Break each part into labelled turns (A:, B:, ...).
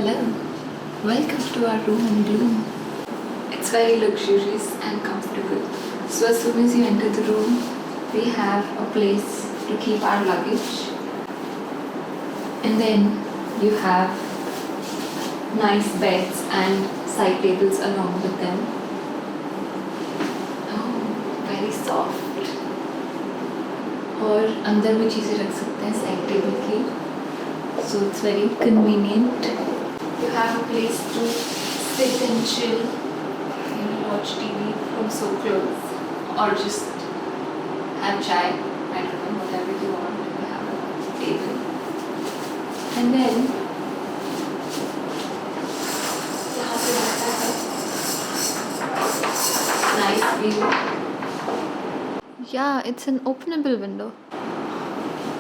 A: Hello, welcome to our room in Bloom. It's very luxurious and comfortable. So as soon as you enter the room, we have a place to keep our luggage. And then you have nice beds and side tables along with them. Oh, very soft. और अंदर भी चीज़ें रख सकते हैं side table की. So it's very convenient. You have a place to sit and chill, watch TV from so close, or just have chai. I don't know, whatever you want. You have a table, and then यहाँ पे रहता है nice view.
B: Yeah, it's an openable window.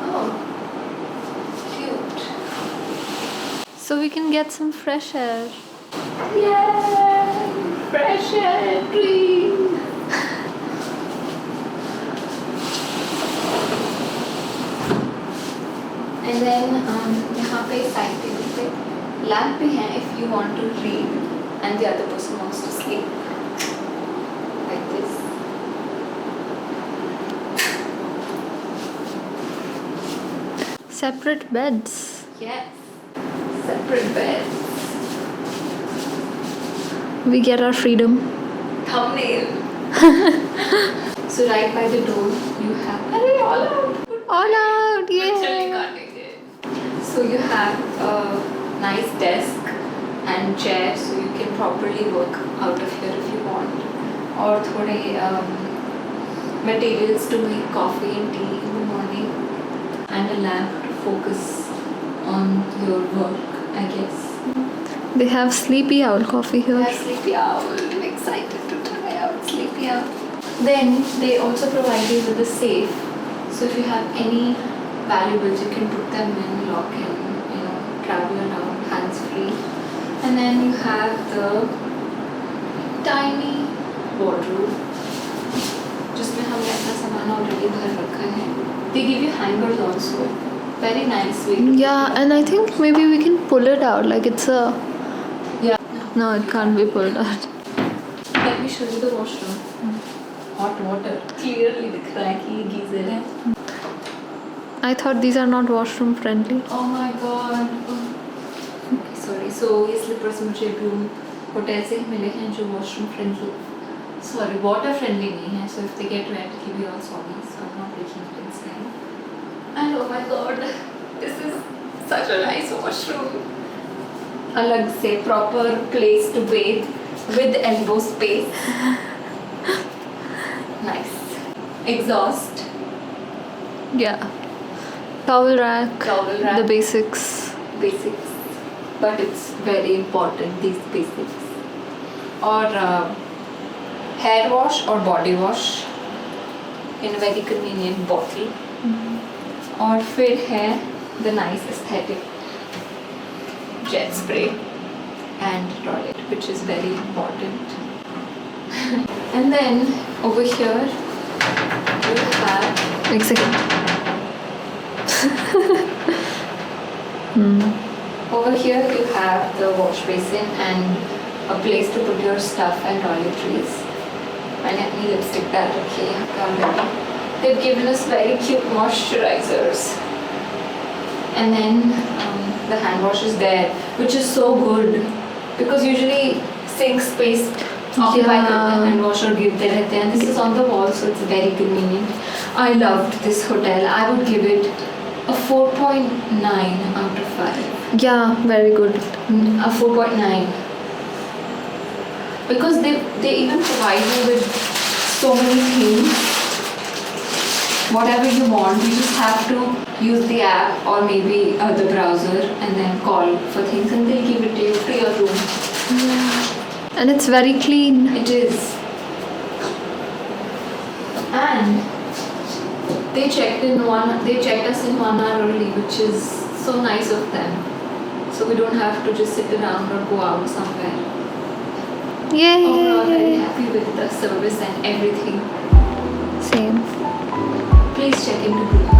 A: Oh, cute.
B: So we can get some fresh air.
A: Yay! Fresh air, dream. And then यहाँ पे side table पे lamp भी है if you want to read and the other person wants to sleep. Like this.
B: Separate beds.
A: Yes. Separate beds.
B: We get our freedom.
A: Thumbnail. So right by the door you have all out.
B: All out,
A: Literally
B: yeah.
A: cutting it. So you have a nice desk and chair, so you can properly work out of here if you want. Or थोड़े materials to make coffee and tea in the morning, and a lamp to focus on your work, I guess.
B: They have Sleepy Owl coffee here.
A: Yeah, Sleepy Owl. I'm excited to try out Sleepy Owl. Then they also provide you with a safe. So if you have any valuables, you can put them in, lock in, travel around hands-free. And then you have the tiny wardrobe, जिसमें हमने अपना सामान already भर रखा है. They give you hangers also. Very nice way.
B: Yeah, and I think maybe we can pull it out. Like it's a.
A: Yeah.
B: No, it can't be pulled out.
A: Let me show you the washroom. Hot water. Clearly दिख रहा है कि ये geyser है.
B: I thought these are not washroom friendly.
A: Oh my god. Okay, sorry. So ये slippers मुझे Bloom hotel से ही मिले हैं जो washroom friendly. Sorry, water friendly नहीं है. So if they get wet, it will be all soggy. So I'm not taking it inside. And oh my god, this is such a nice washroom. अलग से proper place to bathe with elbow space. Nice. Exhaust.
B: Yeah. Towel rack.
A: Towel rack.
B: The basics.
A: Basics, but it's very important, these basics. Or hair wash or body wash in a very convenient bottle. और फिर है the nice aesthetic jet spray and toilet, which is very important. And then over here you have
B: Like second.
A: Over here you have the wash basin and a place to put your stuff and toiletries. मैंने अपनी lipstick डाल रखी है यहाँ पे already. They've given us very cute moisturizers. And then the hand wash is there, which is so good because usually sink space occupied with the hand wash or गिरते रहते हैं. This is on the wall, so it's very convenient. I loved this hotel. I would give it a 4.9 out of 5.
B: Yeah, very good.
A: A 4.9 because they even provide you with so many things. Whatever you want, you just have to use the app or maybe the browser and then call for things, and they'll give it to you to your room.
B: Yeah. And it's very clean.
A: It is. And they checked us in 1 hour early, which is so nice of them. So we don't have to just sit around or go out somewhere.
B: Yay!
A: Overall, very happy with the service and everything.
B: Same.
A: Please check into Bloom.